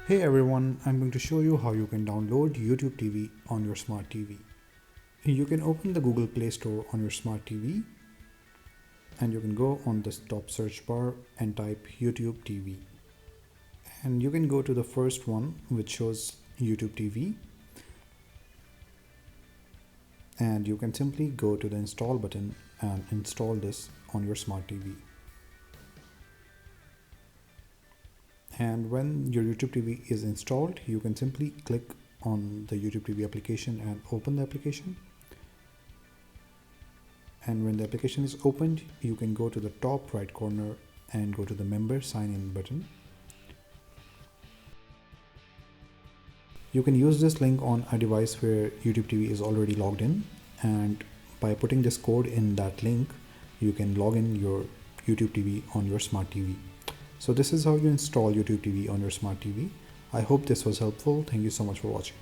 Hey everyone, I'm going to show you how you can download YouTube TV on your smart TV. You can open the Google Play Store on your smart TV and you can go on the top search bar and type YouTube TV. And you can go to the first one which shows YouTube TV and you can simply go to the install button and install this on your smart TV. And when your YouTube TV is installed, you can simply click on the YouTube TV application and open the application. And when the application is opened, you can go to the top right corner and go to the member sign in button. You can use this link on a device where YouTube TV is already logged in, and by putting this code in that link, you can log in your YouTube TV on your smart TV. So this is how you install YouTube TV on your smart TV. I hope this was helpful. Thank you so much for watching.